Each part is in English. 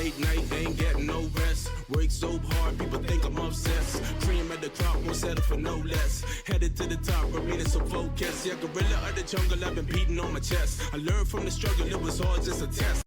late night, they ain't getting no rest. Work so hard, people think I'm obsessed. Cream at the crop, won't settle for no less. Headed to the top, remaining so focused. Yeah, gorilla of the jungle, I've been beating on my chest. I learned from the struggle, it was all just a test.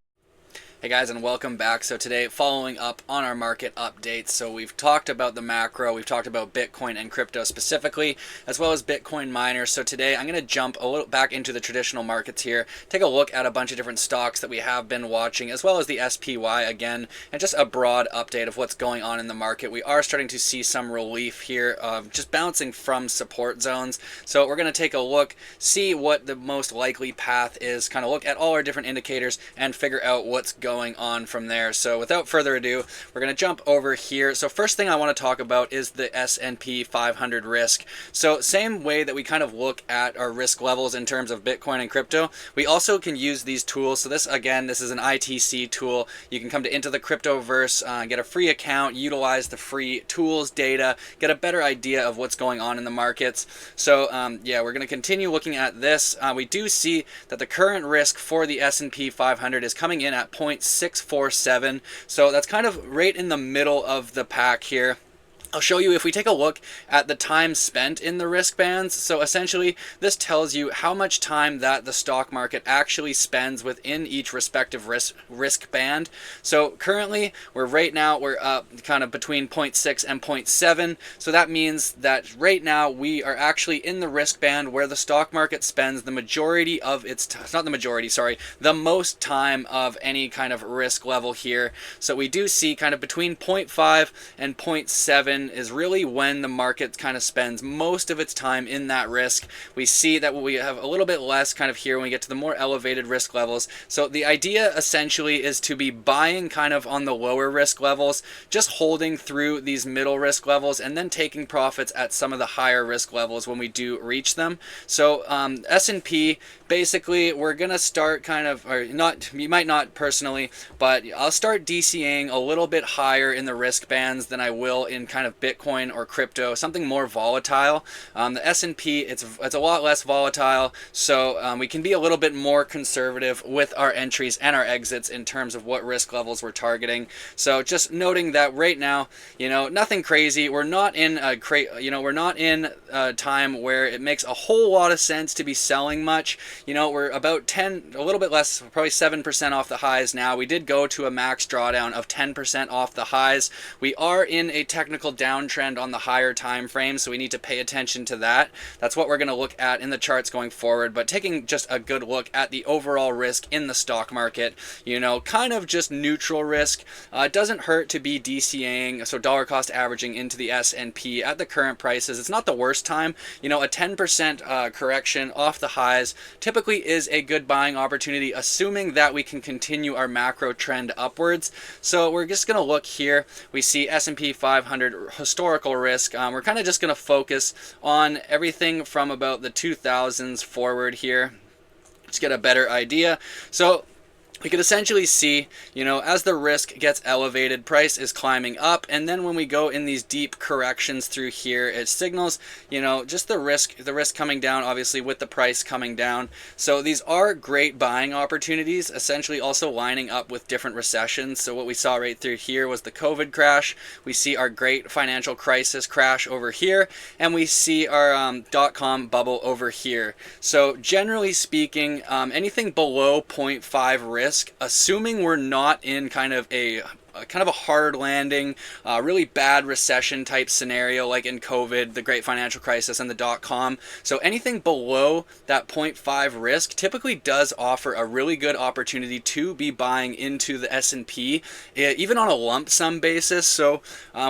Hey guys, and welcome back. So today, following up on our market updates, so we've talked about the macro, we've talked about Bitcoin and crypto specifically, as well as Bitcoin miners. So today I'm going to jump a little back into the traditional markets here, take a look at a bunch of different stocks that we have been watching, as well as the SPY again, and just a broad update of what's going on in the market. We are starting to see some relief here of just bouncing from support zones. So we're going to take a look, see what the most likely path is, kind of look at all our different indicators and figure out what's going on from there. So without further ado, we're going to jump over here. So first thing I want to talk about is the S&P 500 risk. So same way that we kind of look at our risk levels in terms of Bitcoin and crypto, we also can use these tools. So this, again, this is an ITC tool. You can come to Into the Cryptoverse, get a free account, utilize the free tools data, get a better idea of what's going on in the markets. So yeah, we're going to continue looking at this. We do see that the current risk for the S&P 500 is coming in at 0.647, so that's kind of right in the middle of the pack here. I'll show you if we take a look at the time spent in the risk bands. So essentially this tells you how much time that the stock market actually spends within each respective risk band. So currently we're up kind of between 0.6 and 0.7. So that means that right now we are actually in the risk band where the stock market spends the majority of its the most time of any kind of risk level here. So we do see kind of between 0.5 and 0.7 is really when the market kind of spends most of its time in that risk. We see that we have a little bit less kind of here when we get to the more elevated risk levels. So the idea essentially is to be buying kind of on the lower risk levels, just holding through these middle risk levels and then taking profits at some of the higher risk levels when we do reach them. So S&P, basically we're gonna start kind of, or not, you might not personally, but I'll start DCAing a little bit higher in the risk bands than I will in kind of Bitcoin or crypto, something more volatile. The S&P, it's a lot less volatile, so we can be a little bit more conservative with our entries and our exits in terms of what risk levels we're targeting. So just noting that right now, you know, nothing crazy. We're not in a time where it makes a whole lot of sense to be selling much. You know, we're about a little bit less, probably 7% off the highs now. We did go to a max drawdown of 10% off the highs. We are in a technical downtrend on the higher time frame, so we need to pay attention to that. That's what we're going to look at in the charts going forward, but taking just a good look at the overall risk in the stock market, you know, kind of just neutral risk. It doesn't hurt to be DCAing, so dollar cost averaging into the S&P at the current prices. It's not the worst time. You know, a 10% correction off the highs typically is a good buying opportunity, assuming that we can continue our macro trend upwards. So we're just going to look here. We see S&P 500 historical risk. We're kind of just going to focus on everything from about the 2000s forward here. Just get a better idea. So we could essentially see, you know, as the risk gets elevated, price is climbing up, and then when we go in these deep corrections through here, it signals, you know, just the risk coming down, obviously with the price coming down. So these are great buying opportunities, essentially also lining up with different recessions. So what we saw right through here was the COVID crash. We see our great financial crisis crash over here, and we see our dot-com bubble over here. So generally speaking, anything below 0.5 risk, assuming we're not in kind of a hard landing, really bad recession type scenario like in COVID, the great financial crisis, and the dot-com. So anything below that 0.5 risk typically does offer a really good opportunity to be buying into the S&P, even on a lump sum basis. So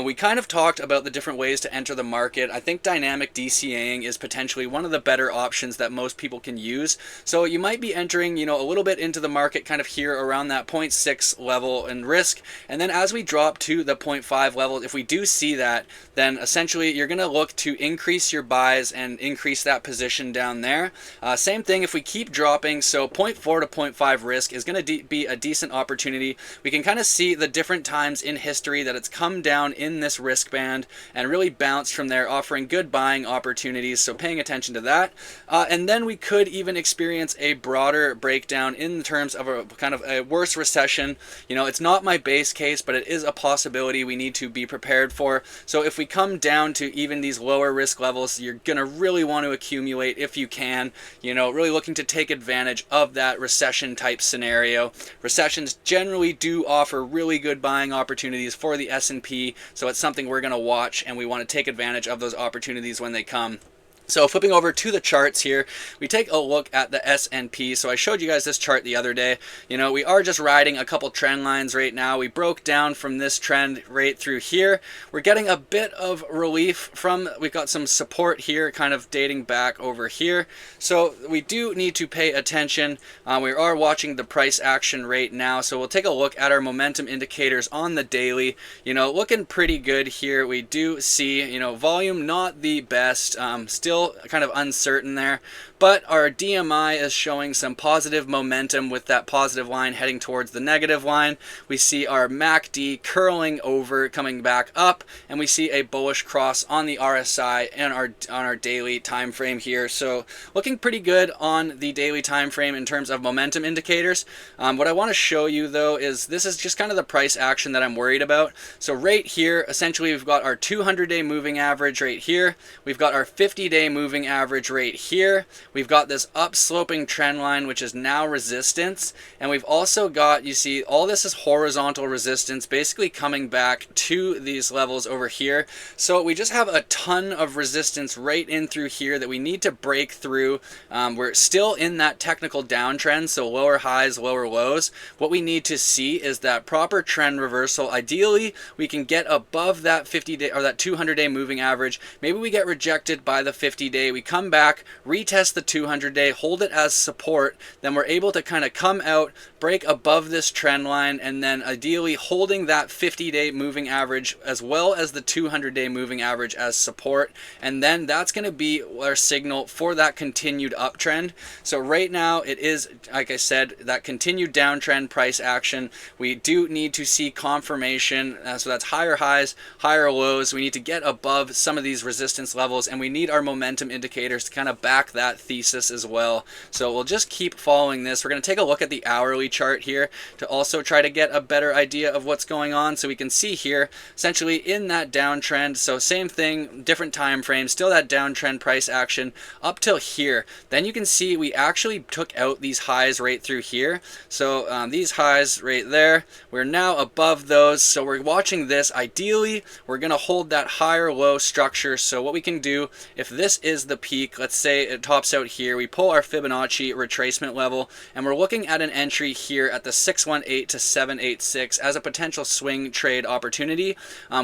we kind of talked about the different ways to enter the market. I think dynamic DCAing is potentially one of the better options that most people can use. So you might be entering, you know, a little bit into the market kind of here around that 0.6 level in risk, and And then as we drop to the 0.5 level, if we do see that, then essentially you're going to look to increase your buys and increase that position down there. Same thing if we keep dropping, so 0.4 to 0.5 risk is going to be a decent opportunity. We can kind of see the different times in history that it's come down in this risk band and really bounced from there, offering good buying opportunities, so paying attention to that. And then we could even experience a broader breakdown in terms of a kind of a worse recession. You know, it's not my base case, but it is a possibility we need to be prepared for. So if we come down to even these lower risk levels, you're going to really want to accumulate if you can, you know, really looking to take advantage of that recession type scenario. Recessions generally do offer really good buying opportunities for the S&P, so it's something we're going to watch, and we want to take advantage of those opportunities when they come. So flipping over to the charts here, we take a look at the S&P. So I showed you guys this chart the other day. You know, we are just riding a couple trend lines right now. We broke down from this trend right through here. We're getting a bit of relief from, we've got some support here kind of dating back over here. So we do need to pay attention. We are watching the price action right now. So we'll take a look at our momentum indicators on the daily. You know, looking pretty good here. We do see, you know, volume not the best, still kind of uncertain there, but our DMI is showing some positive momentum with that positive line heading towards the negative line. We see our MACD curling over, coming back up, and we see a bullish cross on the RSI and on our daily time frame here. So looking pretty good on the daily time frame in terms of momentum indicators. What I want to show you though is this is just kind of the price action that I'm worried about. So right here, essentially we've got our 200-day moving average right here. We've got our 50-day moving average right here. We've got this upsloping trend line, which is now resistance. And we've also got, you see, all this is horizontal resistance, basically coming back to these levels over here. So we just have a ton of resistance right in through here that we need to break through. We're still in that technical downtrend, so lower highs, lower lows. What we need to see is that proper trend reversal. Ideally, we can get above that 50-day or that 200-day moving average. Maybe we get rejected by the 50-day. We come back, retest the 200-day, hold it as support, then we're able to kind of come out, break above this trend line, and then ideally holding that 50-day moving average as well as the 200-day moving average as support, and then that's going to be our signal for that continued uptrend. So right now it is, like I said, that continued downtrend price action. We do need to see confirmation, so that's higher highs, higher lows. We need to get above some of these resistance levels, and we need our momentum indicators to kind of back that thesis as well. So we'll just keep following this. We're going to take a look at the hourly chart here to also try to get a better idea of what's going on. So we can see here essentially in that downtrend, so same thing, different time frame, still that downtrend price action up till here. Then you can see we actually took out these highs right through here. So these highs right there, we're now above those. So we're watching this. Ideally, we're going to hold that higher low structure. So what we can do, if this is the peak, let's say it tops out here, we pull our Fibonacci retracement level, and we're looking at an entry here at the 618 to 786 as a potential swing trade opportunity.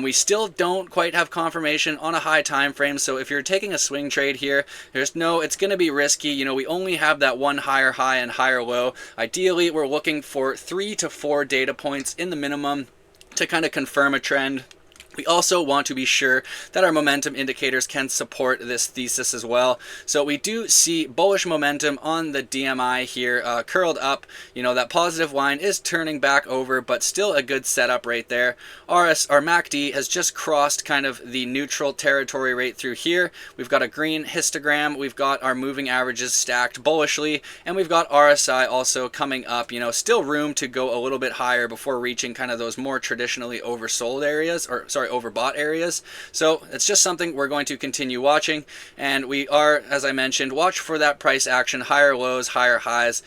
We still don't quite have confirmation on a high time frame, so if you're taking a swing trade here, it's going to be risky. You know, we only have that one higher high and higher low. Ideally, we're looking for 3 to 4 data points in the minimum to kind of confirm a trend. We also want to be sure that our momentum indicators can support this thesis as well. So we do see bullish momentum on the DMI here, curled up. You know, that positive line is turning back over, but still a good setup right there. Our MACD has just crossed kind of the neutral territory right through here. We've got a green histogram. We've got our moving averages stacked bullishly, and we've got RSI also coming up. You know, still room to go a little bit higher before reaching kind of those more traditionally oversold areas, or sorry, overbought areas. So it's just something we're going to continue watching, and we are, as I mentioned, watch for that price action, higher lows, higher highs,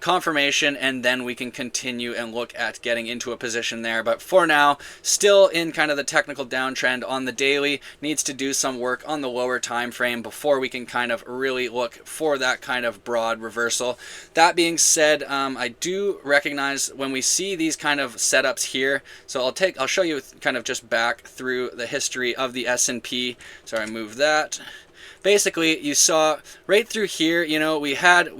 confirmation, and then we can continue and look at getting into a position there. But for now, still in kind of the technical downtrend on the daily, needs to do some work on the lower time frame before we can kind of really look for that kind of broad reversal. That being said, I do recognize when we see these kind of setups here, so I'll show you kind of just back through the history of the S&P. Sorry, I moved that. basically you saw right through here, you know, we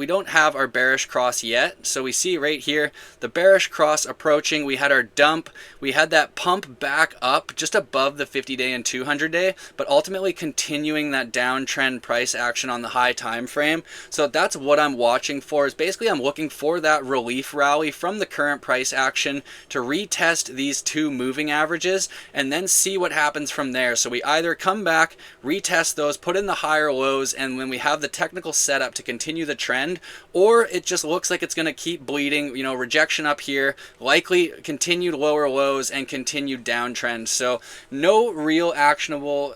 don't have our bearish cross yet. So we see right here the bearish cross approaching. We had our dump, we had that pump back up just above the 50-day and 200-day, but ultimately continuing that downtrend price action on the high time frame. So that's what I'm watching for, is basically I'm looking for that relief rally from the current price action to retest these two moving averages and then see what happens from there. So we either come back, retest those, put in the higher lows, and when we have the technical setup to continue the trend, or it just looks like it's going to keep bleeding, you know, rejection up here, likely continued lower lows and continued downtrend. So no real actionable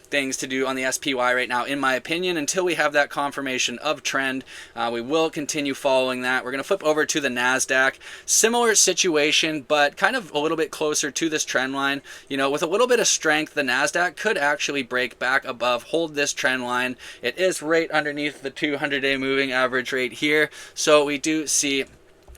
things to do on the SPY right now, in my opinion, until we have that confirmation of trend. We will continue following that. We're going to flip over to the NASDAQ. Similar situation, but kind of a little bit closer to this trend line. You know, with a little bit of strength, the NASDAQ could actually break back above, hold this trend line. It is right underneath the 200-day moving average right here. So we do see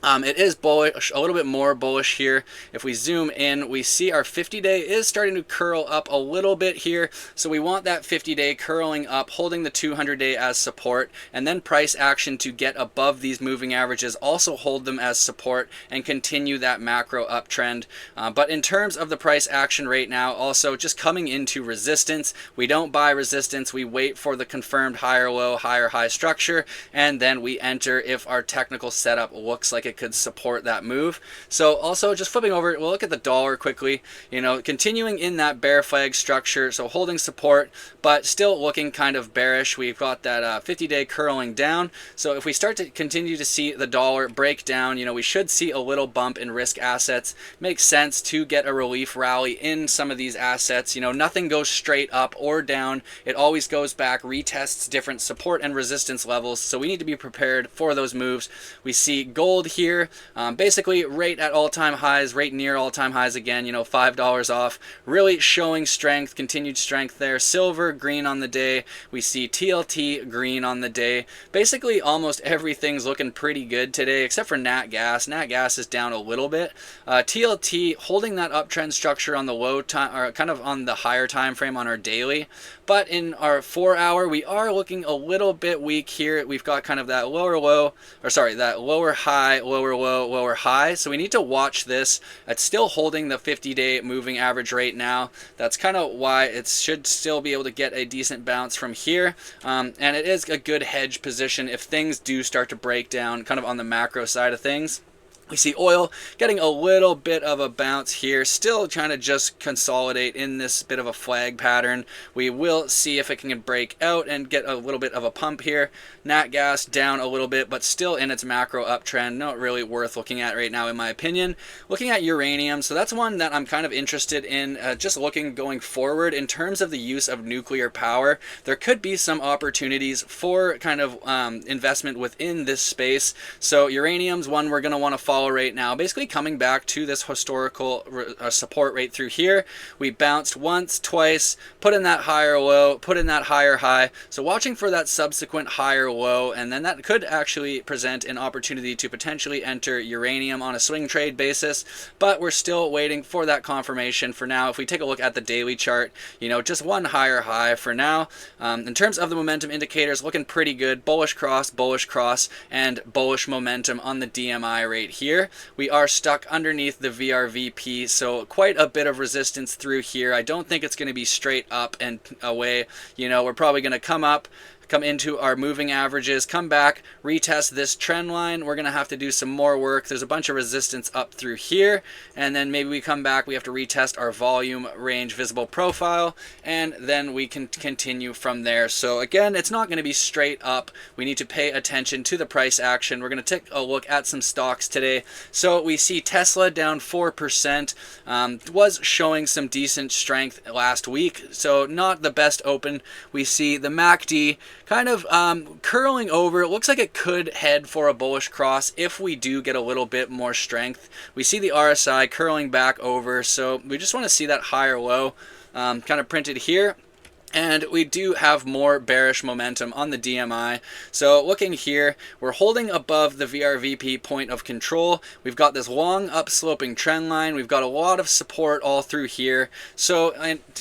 it is bullish, a little bit more bullish here. If we zoom in, we see our 50-day is starting to curl up a little bit here. So we want that 50-day curling up, holding the 200-day as support, and then price action to get above these moving averages, also hold them as support and continue that macro uptrend. But in terms of the price action right now, also just coming into resistance. We don't buy resistance. We wait for the confirmed higher low, higher high structure, and then we enter if our technical setup looks like it could support that move. So also just flipping over, we'll look at the dollar quickly, you know, continuing in that bear flag structure, so holding support but still looking kind of bearish. We've got that 50-day curling down. So if we start to continue to see the dollar break down, you know, we should see a little bump in risk assets. Makes sense to get a relief rally in some of these assets. You know, nothing goes straight up or down. It always goes back, retests different support and resistance levels. So we need to be prepared for those moves. We see gold here, basically right at all-time highs, right near all-time highs again, you know, $5 off, really showing strength, continued strength there. Silver green on the day. We see TLT green on the day. Basically almost everything's looking pretty good today except for nat gas. Nat gas is down a little bit. TLT holding that uptrend structure on the low time, or kind of on the higher time frame on our daily, but in our 4-hour we are looking a little bit weak here. We've got kind of that lower low, or sorry, that lower high, lower low, lower high. So we need to watch this. It's still holding the 50-day moving average right now. That's kind of why it should still be able to get a decent bounce from here. And it is a good hedge position if things do start to break down kind of on the macro side of things. We see oil getting a little bit of a bounce here, still trying to just consolidate in this bit of a flag pattern. We will see if it can break out and get a little bit of a pump here. Nat gas down a little bit, but still in its macro uptrend. Not really worth looking at right now, in my opinion. Looking at uranium, so that's one that I'm kind of interested in, just looking going forward in terms of the use of nuclear power. There could be some opportunities for kind of investment within this space. So uranium's one we're going to want to follow right now, basically coming back to this historical support right through here. We bounced once, twice, put in that higher low, put in that higher high. So watching for that subsequent higher low, and then that could actually present an opportunity to potentially enter uranium on a swing trade basis, but we're still waiting for that confirmation for now. If we take a look at the daily chart, you know, just one higher high for now. In terms of the momentum indicators, looking pretty good. Bullish cross, and bullish momentum on the DMI right here. We are stuck underneath the VRVP, so quite a bit of resistance through here. I don't think it's going to be straight up and away. You know, we're probably going to come up, come into our moving averages, come back, retest this trend line. We're going to have to do some more work. There's a bunch of resistance up through here, and then maybe we come back, we have to retest our volume range visible profile, and then we can continue from there. So again, it's not going to be straight up. We need to pay attention to the price action. We're going to take a look at some stocks today. So we see Tesla down 4%, was showing some decent strength last week, so not the best open. We see the MACD kind of curling over. It looks like it could head for a bullish cross if we do get a little bit more strength. We see the RSI curling back over, so we just want to see that higher low kind of printed here. And we do have more bearish momentum on the DMI. So looking here, we're holding above the VRVP point of control. We've got this long upsloping trend line. We've got a lot of support all through here. So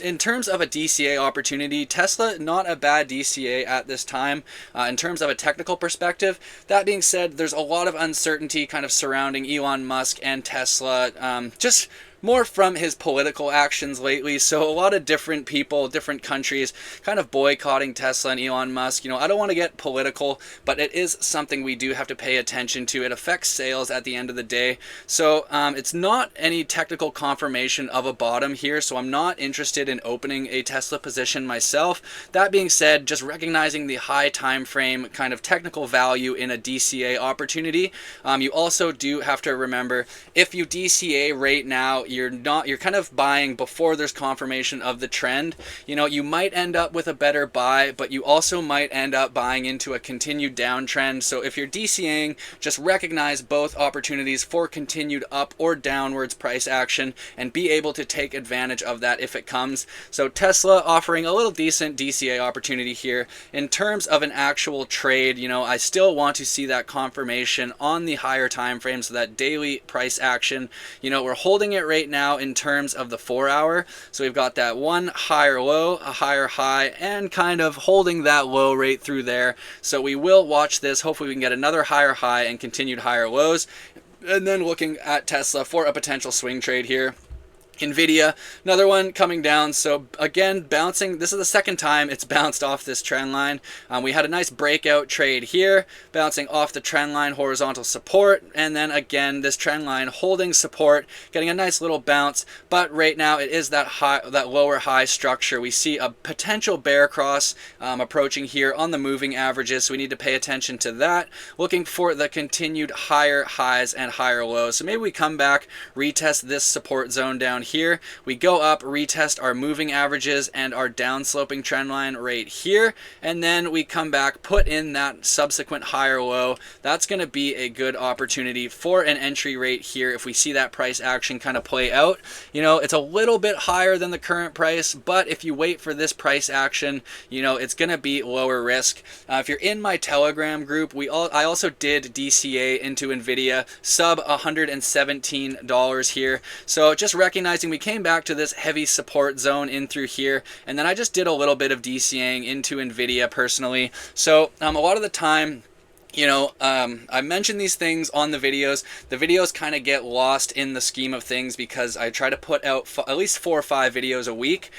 in terms of a DCA opportunity, Tesla, not a bad DCA at this time in terms of a technical perspective. That being said, there's a lot of uncertainty kind of surrounding Elon Musk and Tesla. Just more from his political actions lately. So a lot of different people, different countries kind of boycotting Tesla and Elon Musk. You know, I don't want to get political, but it is something we do have to pay attention to. It affects sales at the end of the day. So it's not any technical confirmation of a bottom here. So I'm not interested in opening a Tesla position myself. That being said, just recognizing the high time frame kind of technical value in a DCA opportunity. You also do have to remember, if you DCA right now, you're kind of buying before there's confirmation of the trend. You know, you might end up with a better buy, but you also might end up buying into a continued downtrend. So if you're DCAing, just recognize both opportunities for continued up or downwards price action and be able to take advantage of that if it comes. So Tesla offering a little decent DCA opportunity here. In terms of an actual trade, you know, I still want to see that confirmation on the higher time frame, so that daily price action. You know, we're holding it right now in terms of the 4 hour. So we've got that one higher low, a higher high, and kind of holding that low right through there. So we will watch this. Hopefully we can get another higher high and continued higher lows. And then looking at Tesla for a potential swing trade here. NVIDIA, another one coming down. So again, bouncing. This is the second time it's bounced off this trend line. We had a nice breakout trade here, bouncing off the trend line, horizontal support, and then again this trend line holding support, getting a nice little bounce. But right now it is that high, that lower high structure. We see a potential bear cross approaching here on the moving averages, so we need to pay attention to that. Looking for the continued higher highs and higher lows. So maybe we come back, retest this support zone down here. We go up, retest our moving averages and our downsloping trend line right here, and then we come back, put in that subsequent higher low. That's going to be a good opportunity for an entry rate here if we see that price action kind of play out. You know, it's a little bit higher than the current price, but if you wait for this price action, you know, it's going to be lower risk. If you're in my Telegram group, I also did DCA into NVIDIA sub $117 here. So just recognize we came back to this heavy support zone in through here, and then I just did a little bit of DCAing into NVIDIA personally. So a lot of the time, you know, I mention these things on the videos. The videos kind of get lost in the scheme of things because I try to put out at least 4 or 5 videos a week.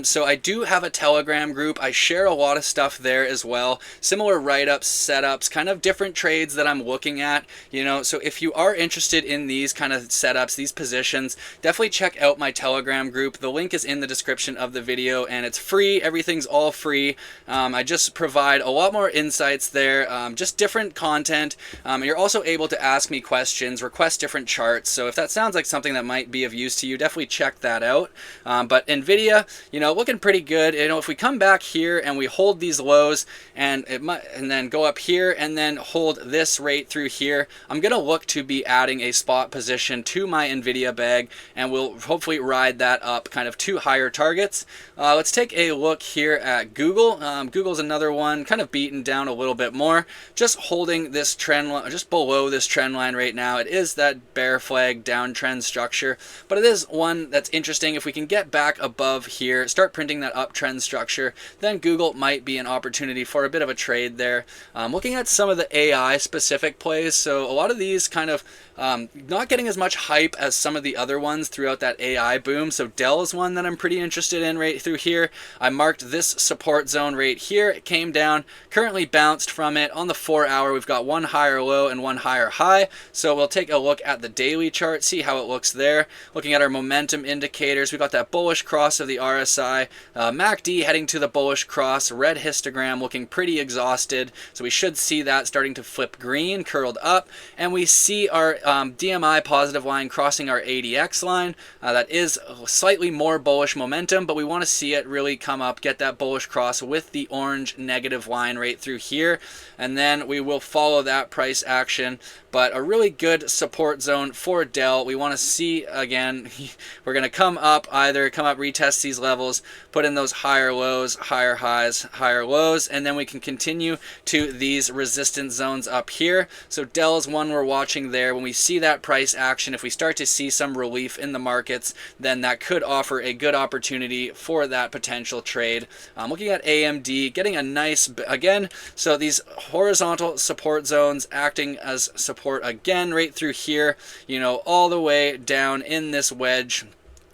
So I do have a Telegram group. I share a lot of stuff there as well. Similar write-ups, setups, kind of different trades that I'm looking at. You know, so if you are interested in these kind of setups, these positions, definitely check out my Telegram group. The link is in the description of the video, and it's free. Everything's all free. I just provide a lot more insights there, just different content. You're also able to ask me questions, request different charts. So if that sounds like something that might be of use to you, definitely check that out. But NVIDIA, you know, looking pretty good. You know, if we come back here and we hold these lows and then go up here and then hold this rate through here, I'm going to look to be adding a spot position to my NVIDIA bag, and we'll hopefully ride that up kind of to higher targets. Let's take a look here at Google. Google's another one, kind of beaten down a little bit more. Just holding this trend line, just below this trend line right now. It is that bear flag downtrend structure, but it is one that's interesting. If we can get back above here, start printing that uptrend structure, then Google might be an opportunity for a bit of a trade there. Looking at some of the AI specific plays, so a lot of these kind of not getting as much hype as some of the other ones throughout that AI boom. So Dell is one that I'm pretty interested in right through here. I marked this support zone right here. It came down, currently bounced from it. On the 4 hour, we've got one higher low and one higher high. So we'll take a look at the daily chart, see how it looks there. Looking at our momentum indicators, we've got that bullish cross of the RSI, MACD heading to the bullish cross, red histogram looking pretty exhausted. So we should see that starting to flip green, curled up, and we see our DMI positive line crossing our ADX line. That is slightly more bullish momentum, but we want to see it really come up, get that bullish cross with the orange negative line right through here. And then we will follow that price action. But a really good support zone for Dell. We want to see, again, we're going to come up, retest these levels, put in those higher lows, higher highs, higher lows, and then we can continue to these resistance zones up here. So Dell is one we're watching there. When we see that price action, if we start to see some relief in the markets, then that could offer a good opportunity for that potential trade. Looking at AMD, getting a nice, again, so these horizontal support zones acting as support again right through here, all the way down in this wedge.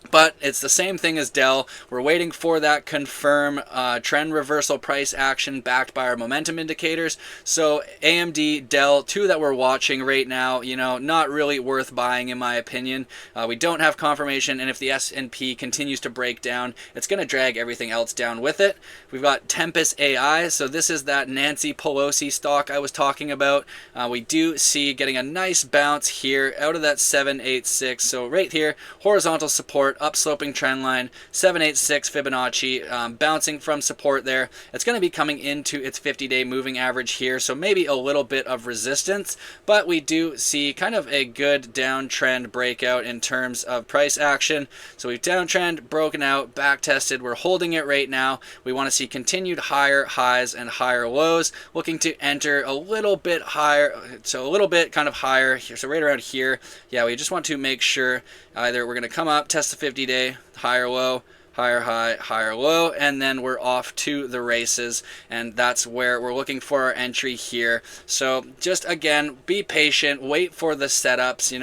But it's the same thing as Dell. We're waiting for that confirm trend reversal price action backed by our momentum indicators. So AMD, Dell, two that we're watching right now, not really worth buying in my opinion. We don't have confirmation, and if the S&P continues to break down, it's going to drag everything else down with it. We've got Tempest AI. So this is that Nancy Pelosi stock I was talking about. We do see getting a nice bounce here out of that 786. So right here, horizontal support, upsloping trend line, 786 Fibonacci, bouncing from support there. It's going to be coming into its 50-day moving average here, so maybe a little bit of resistance, but we do see kind of a good downtrend breakout in terms of price action. So we've downtrend, broken out, back tested. We're holding it right now. We want to see continued higher highs and higher lows, looking to enter a little bit higher, so a little bit kind of higher here, so right around here. Yeah, we just want to make sure either we're going to come up, test the 50-day, higher low, higher high, higher low, and then we're off to the races, and that's where we're looking for our entry here. So just again, be patient, wait for the setups.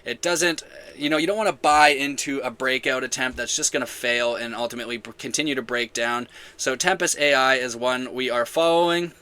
It doesn't, you don't want to buy into a breakout attempt that's just going to fail and ultimately continue to break down. So Tempest AI is one we are following.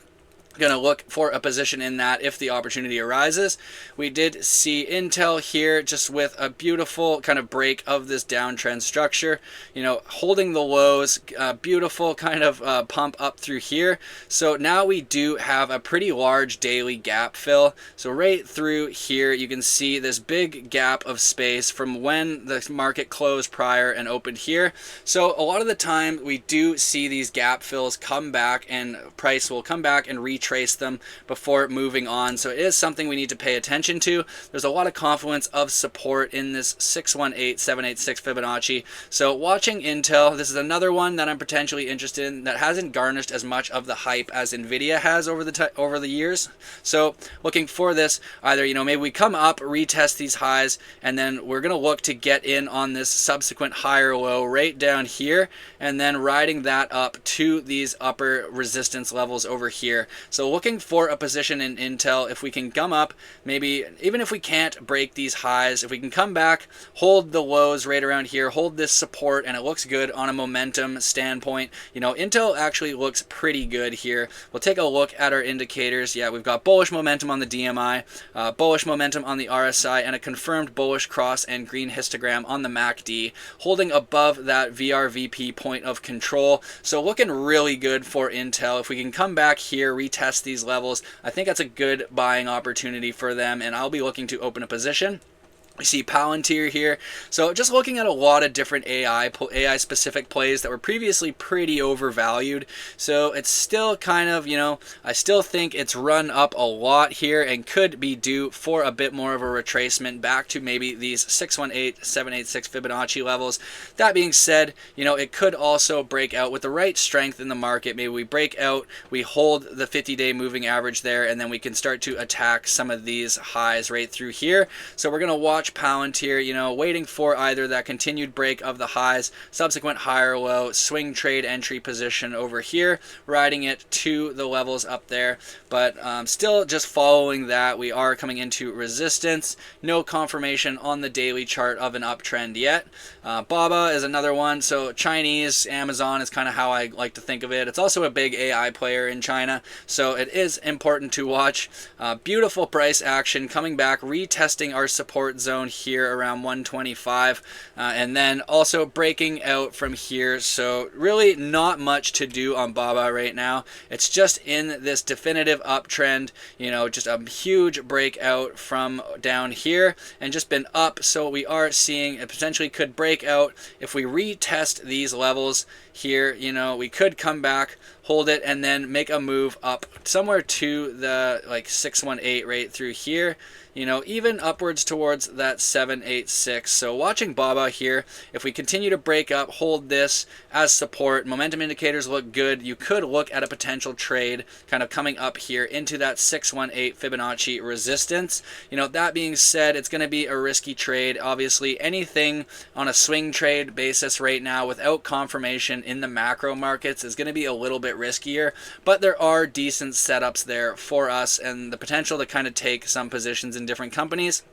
Going to look for a position in that if the opportunity arises. We did see Intel here just with a beautiful kind of break of this downtrend structure, holding the lows, beautiful kind of pump up through here. So now we do have a pretty large daily gap fill. So right through here you can see this big gap of space from when the market closed prior and opened here. So a lot of the time we do see these gap fills come back, and price will come back and retrace them before moving on. So it is something we need to pay attention to. There's a lot of confluence of support in this 618, 786 Fibonacci. So watching Intel, this is another one that I'm potentially interested in that hasn't garnished as much of the hype as Nvidia has over the years. So looking for this, either maybe we come up, retest these highs, and then we're going to look to get in on this subsequent higher low right down here, and then riding that up to these upper resistance levels over here. So looking for a position in Intel, if we can come up, maybe even if we can't break these highs, if we can come back, hold the lows right around here, hold this support, and it looks good on a momentum standpoint. Intel actually looks pretty good here. We'll take a look at our indicators. Yeah, we've got bullish momentum on the DMI, bullish momentum on the RSI, and a confirmed bullish cross and green histogram on the MACD, holding above that VRVP point of control. So looking really good for Intel. If we can come back here, retest these levels, I think that's a good buying opportunity for them, and I'll be looking to open a position. We see Palantir here. So just looking at a lot of different AI specific plays that were previously pretty overvalued. So it's still kind of, I still think it's run up a lot here and could be due for a bit more of a retracement back to maybe these 618, 786 Fibonacci levels. That being said, it could also break out with the right strength in the market. Maybe we break out, we hold the 50-day moving average there, and then we can start to attack some of these highs right through here. So we're going to watch Palantir, waiting for either that continued break of the highs, subsequent higher low, swing trade entry position over here, riding it to the levels up there. But still just following that, we are coming into resistance. No confirmation on the daily chart of an uptrend yet. Baba is another one. So Chinese, Amazon is kind of how I like to think of it. It's also a big AI player in China, so it is important to watch. Beautiful price action coming back, retesting our support zone here around 125, and then also breaking out from here. So really not much to do on Baba right now. It's just in this definitive uptrend, just a huge breakout from down here and just been up. So we are seeing it potentially could break out. If we retest these levels here, we could come back, hold it, and then make a move up somewhere to the like 618 right through here, you know, even upwards towards that 786. So watching BABA here, if we continue to break up, hold this as support, momentum indicators look good, you could look at a potential trade kind of coming up here into that 618 Fibonacci resistance. You know, that being said, it's going to be a risky trade. Obviously, anything on a swing trade basis right now without confirmation in the macro markets is going to be a little bit riskier, but there are decent setups there for us and the potential to kind of take some positions in different companies.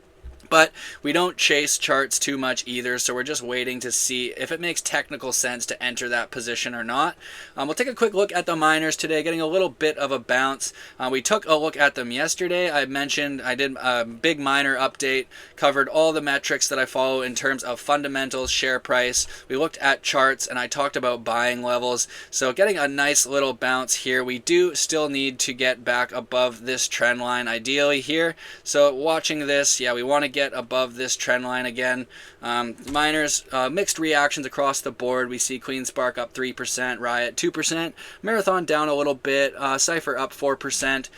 But we don't chase charts too much either, so we're just waiting to see if it makes technical sense to enter that position or not. We'll take a quick look at the miners today, getting a little bit of a bounce. We took a look at them yesterday. I mentioned I did a big miner update, covered all the metrics that I follow in terms of fundamentals, share price. We looked at charts, and I talked about buying levels. So getting a nice little bounce here. We do still need to get back above this trend line ideally here. So watching this, yeah, we want to get above this trend line again. Miners, mixed reactions across the board. We see CleanSpark up 3%, Riot 2%, Marathon down a little bit, Cypher up 4%,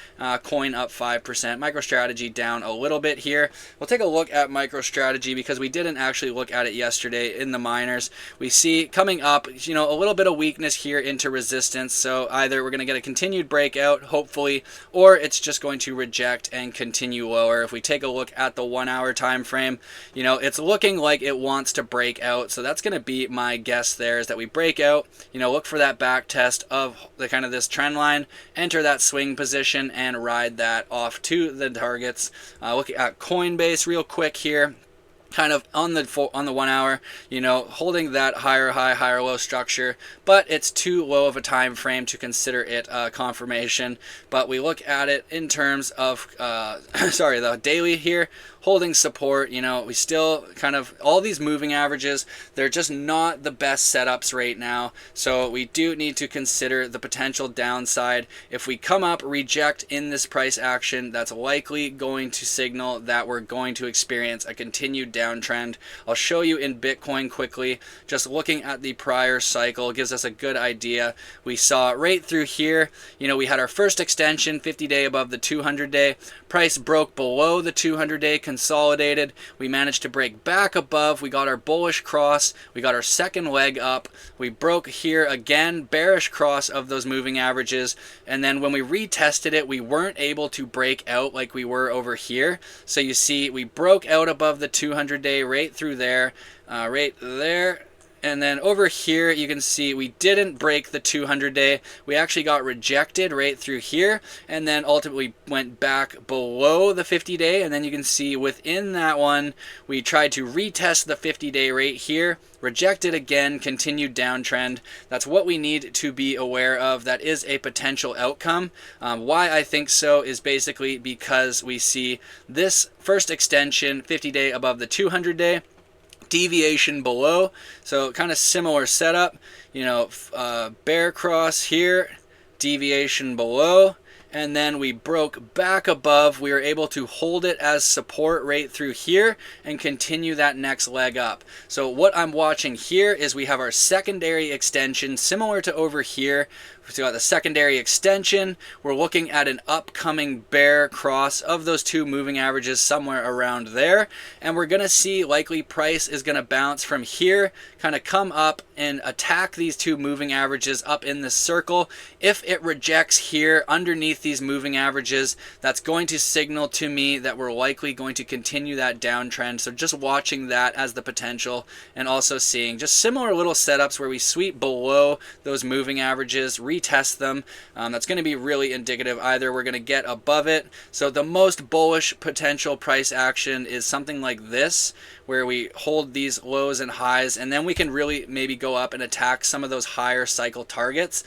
Coin up 5%, MicroStrategy down a little bit here. We'll take a look at MicroStrategy because we didn't actually look at it yesterday in the miners. We see coming up, you know, a little bit of weakness here into resistance. So either we're going to get a continued breakout, hopefully, or it's just going to reject and continue lower. If we take a look at the 1 hour time frame, you know, it's looking like it wants to break out. So that's going to be my guess there, is that we break out, you know, look for that back test of the kind of this trend line, enter that swing position and ride that off to the targets. Look at Coinbase real quick here. Kind of on the 1 hour, you know, holding that higher high, higher low structure, but it's too low of a time frame to consider it confirmation. But we look at it in terms of, sorry, the daily here, holding support. You know, we still kind of, all these moving averages, they're just not the best setups right now. So we do need to consider the potential downside. If we come up, reject in this price action, that's likely going to signal that we're going to experience a continued downtrend. I'll show you in Bitcoin quickly. Just looking at the prior cycle gives us a good idea. We saw right through here, you know, we had our first extension, 50-day above the 200-day. Price broke below the 200-day, consolidated. We managed to break back above. We got our bullish cross. We got our second leg up. We broke here again, bearish cross of those moving averages. And then when we retested it, we weren't able to break out like we were over here. So you see, we broke out above the 200-day right through there, right there. And then over here, you can see we didn't break the 200-day. We actually got rejected right through here, and then ultimately went back below the 50-day. And then you can see within that one, we tried to retest the 50-day right here, rejected again, continued downtrend. That's what we need to be aware of. That is a potential outcome. Why I think so is basically because we see this first extension, 50-day above the 200-day, deviation below, so kind of similar setup, you know, bear cross here, deviation below, and then we broke back above. We were able to hold it as support right through here and continue that next leg up. So what I'm watching here is we have our secondary extension similar to over here. We got the secondary extension. We're looking at an upcoming bear cross of those two moving averages somewhere around there. And we're going to see likely price is going to bounce from here, kind of come up and attack these two moving averages up in this circle. If it rejects here underneath these moving averages, that's going to signal to me that we're likely going to continue that downtrend. So just watching that as the potential, and also seeing just similar little setups where we sweep below those moving averages, retest them. That's going to be really indicative. Either we're going to get above it. So the most bullish potential price action is something like this, where we hold these lows and highs, and then we can really maybe go up and attack some of those higher cycle targets.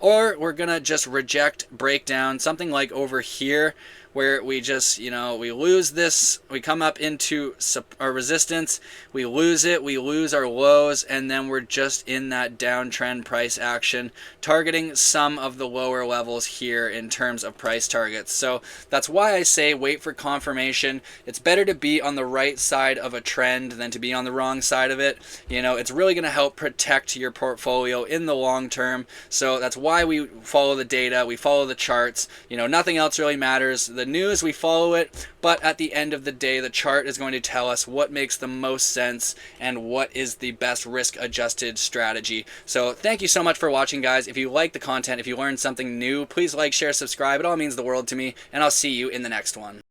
Or we're going to just reject, break down, something like over here, where we just, we lose this, we come up into our resistance, we lose it, we lose our lows, and then we're just in that downtrend price action, targeting some of the lower levels here in terms of price targets. So that's why I say wait for confirmation. It's better to be on the right side of a trend than to be on the wrong side of it. It's really going to help protect your portfolio in the long term. So that's why we follow the data, we follow the charts. Nothing else really matters. The news, we follow it, but at the end of the day, the chart is going to tell us what makes the most sense and what is the best risk-adjusted strategy. So thank you so much for watching, guys. If you like the content, if you learned something new, please like, share, subscribe. It all means the world to me, and I'll see you in the next one.